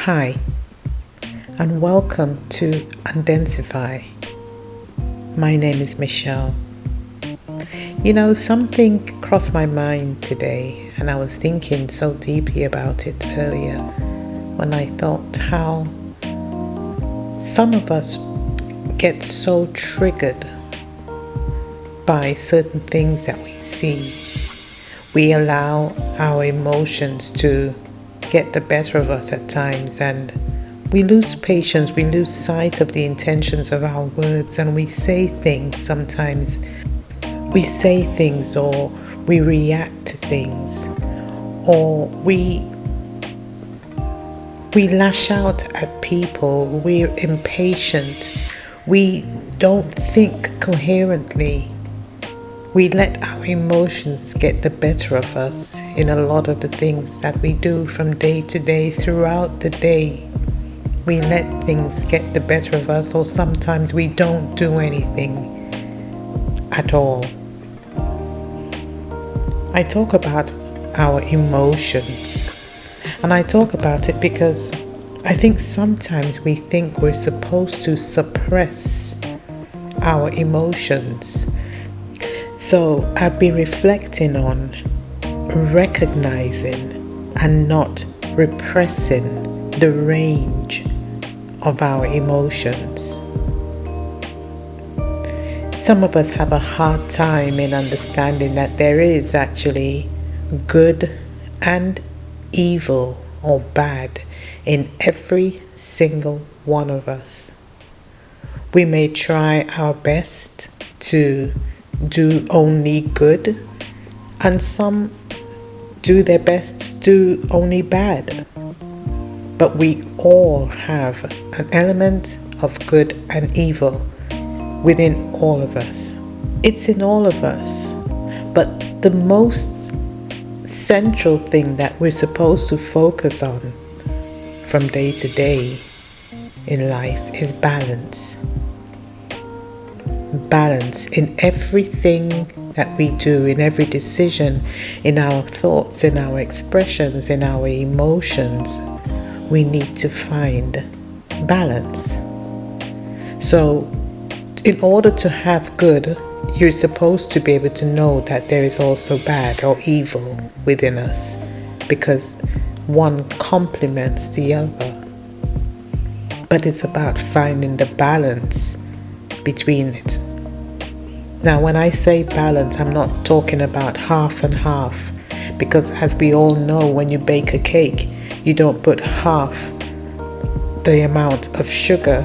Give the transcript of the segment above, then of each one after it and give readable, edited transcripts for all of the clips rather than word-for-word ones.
Hi, and welcome to UNDENSIFY. My name is Michelle. Something crossed my mind today, and I was thinking so deeply about it earlier when I thought how some of us get so triggered by certain things that we see. We allow our emotions to get the better of us at times, and we lose patience, we lose sight of the intentions of our words, and we say things sometimes. We say things, or we react to things, or we lash out at people. We're impatient. We don't think coherently. We let our emotions get the better of us in a lot of the things that we do from day to day throughout the day. We let things get the better of us, or sometimes we don't do anything at all. I talk about our emotions, and I talk about it because I think sometimes we think we're supposed to suppress our emotions. So I've been reflecting on recognizing and not repressing the range of our emotions. Some of us have a hard time in understanding that there is actually good and evil or bad in every single one of us. We may try our best to do only good, and some do their best to do only bad. But we all have an element of good and evil within all of us. It's in all of us. But the most central thing that we're supposed to focus on from day to day in life is balance. Balance in everything that we do, in every decision, in our thoughts, in our expressions, in our emotions. We need to find balance. So, in order to have good, you're supposed to be able to know that there is also bad or evil within us, because one complements the other. But it's about finding the balance between it. Now, when I say balance, I'm not talking about half and half, because as we all know, when you bake a cake, you don't put half the amount of sugar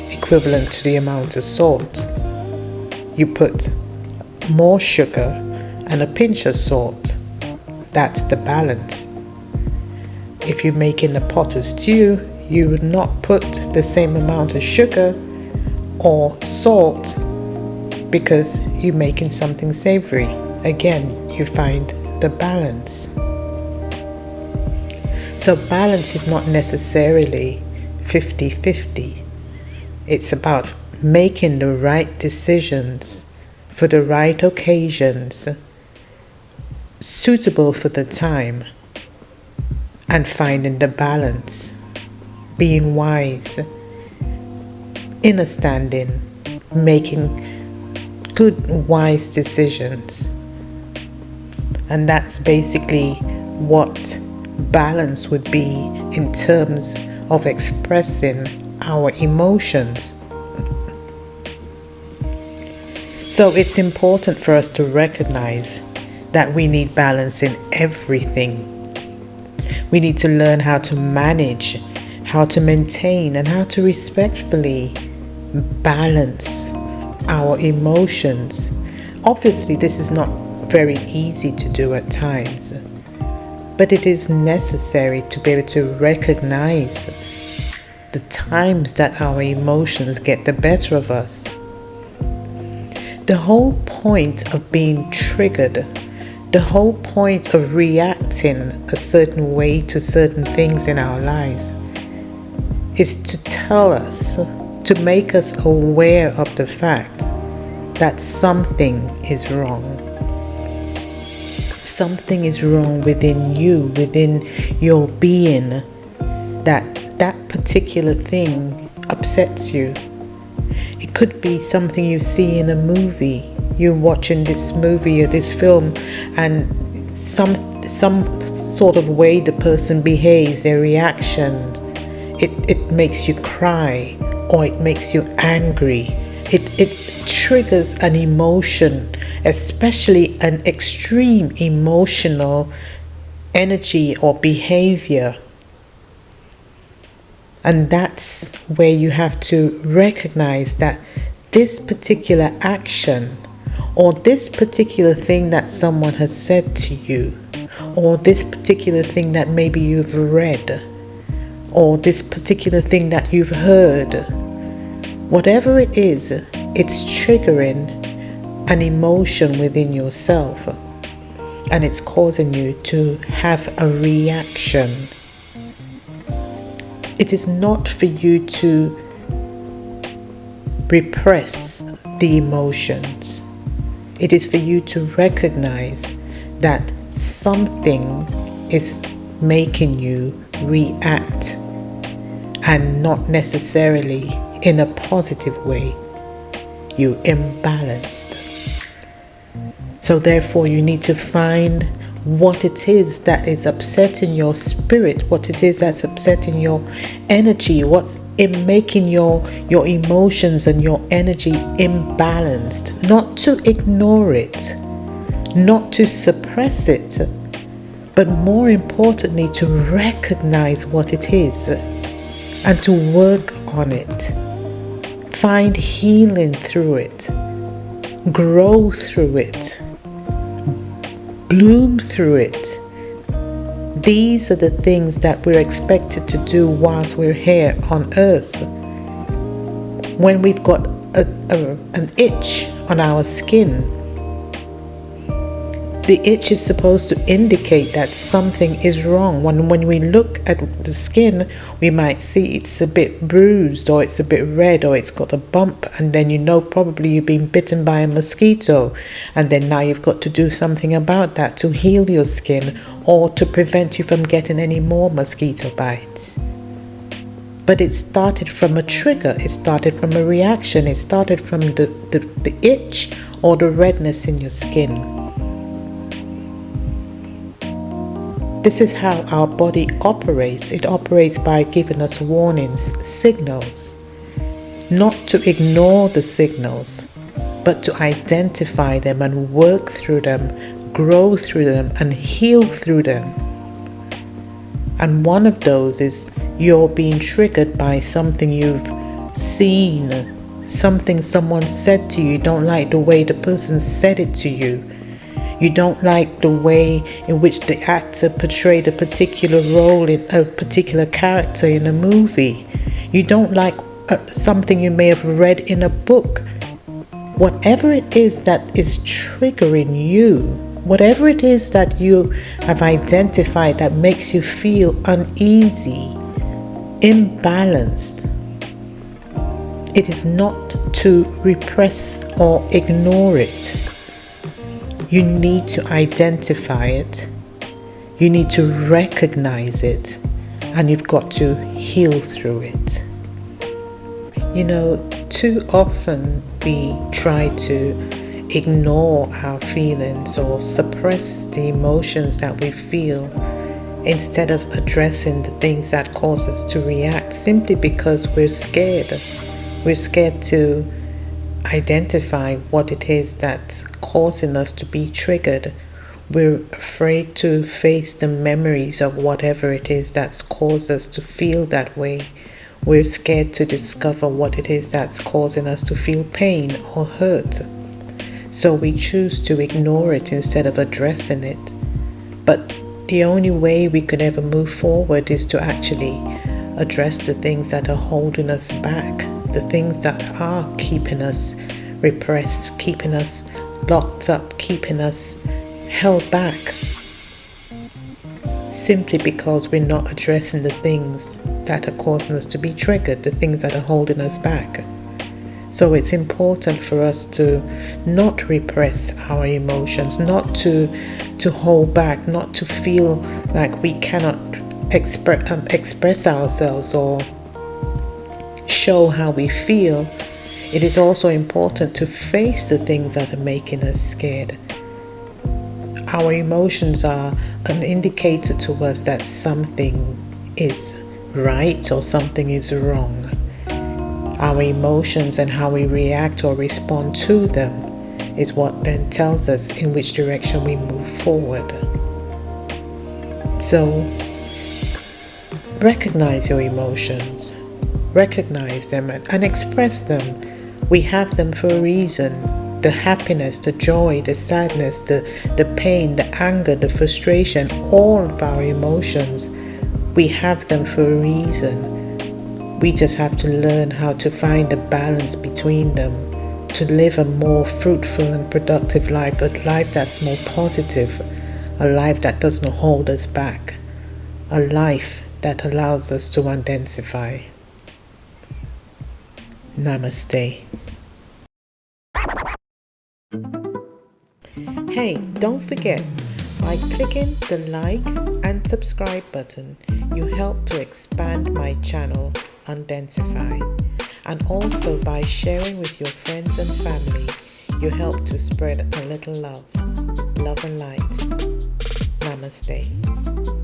equivalent to the amount of salt. You put more sugar and a pinch of salt. That's the balance. If you're making a pot of stew, you would not put the same amount of sugar or salt because you're making something savory. Again, you find the balance. So balance is not necessarily 50-50. It's about making the right decisions for the right occasions, suitable for the time, and finding the balance, being wise, understanding, making good, wise decisions. And that's basically what balance would be in terms of expressing our emotions. So it's important for us to recognize that we need balance in everything. We need to learn how to manage, how to maintain, and how to respectfully balance our emotions. Obviously, this is not very easy to do at times, but it is necessary to be able to recognize the times that our emotions get the better of us. The whole point of being triggered, the whole point of reacting a certain way to certain things in our lives is to tell us, to make us aware of the fact that something is wrong. Something is wrong within you, within your being, that particular thing upsets you. It could be something you see in a movie. You're watching this movie or this film, and some sort of way the person behaves, their reaction, it makes you cry, or it makes you angry. It triggers an emotion, especially an extreme emotional energy or behavior. And that's where you have to recognize that this particular action, or this particular thing that someone has said to you, or this particular thing that maybe you've read, or this particular thing that you've heard, whatever it is, it's triggering an emotion within yourself, and it's causing you to have a reaction. It is not for you to repress the emotions. It is for you to recognize that something is making you react, and not necessarily in a positive way. You're imbalanced. So therefore you need to find what it is that is upsetting your spirit, what it is that's upsetting your energy, what's in making your emotions and your energy imbalanced. Not to ignore it, not to suppress it, but more importantly to recognize what it is and to work on it. Find healing through it, grow through it, bloom through it. These are the things that we're expected to do whilst we're here on earth. When we've got an itch on our skin, the itch is supposed to indicate that something is wrong. When we look at the skin, we might see it's a bit bruised, or it's a bit red, or it's got a bump, and then you know probably you've been bitten by a mosquito, and then now you've got to do something about that to heal your skin or to prevent you from getting any more mosquito bites. But it started from a trigger, it started from a reaction, it started from the itch or the redness in your skin. This is how our body operates. It operates by giving us warnings, signals. Not to ignore the signals, but to identify them and work through them, grow through them, and heal through them. And one of those is you're being triggered by something you've seen, something someone said to you. You don't like the way the person said it to you. You don't like the way in which the actor portrayed a particular role in a particular character in a movie. You don't like something you may have read in a book. Whatever it is that is triggering you, whatever it is that you have identified that makes you feel uneasy, imbalanced, it is not to repress or ignore it. You need to identify it, you need to recognize it, and you've got to heal through it. You know, too often we try to ignore our feelings or suppress the emotions that we feel instead of addressing the things that cause us to react simply because we're scared. We're scared to identify what it is that's causing us to be triggered. We're afraid to face the memories of whatever it is that's caused us to feel that way. We're scared to discover what it is that's causing us to feel pain or hurt. So we choose to ignore it instead of addressing it. But the only way we could ever move forward is to actually address the things that are holding us back, the things that are keeping us repressed, keeping us locked up, keeping us held back, simply because we're not addressing the things that are causing us to be triggered, the things that are holding us back. So it's important for us to not repress our emotions, not to hold back, not to feel like we cannot express ourselves or show how we feel. It is also important to face the things that are making us scared. Our emotions are an indicator to us that something is right or something is wrong. Our emotions and how we react or respond to them is what then tells us in which direction we move forward. So, recognize your emotions, recognize them and express them. We have them for a reason. The happiness, the joy, the sadness, the pain, the anger, the frustration, all of our emotions, we have them for a reason. We just have to learn how to find a balance between them to live a more fruitful and productive life, a life that's more positive, a life that doesn't hold us back, a life that allows us to undensify. Namaste. Hey, don't forget, by clicking the like and subscribe button, you help to expand my channel, UNDENSIFY. And also by sharing with your friends and family, you help to spread a little love and light. Namaste.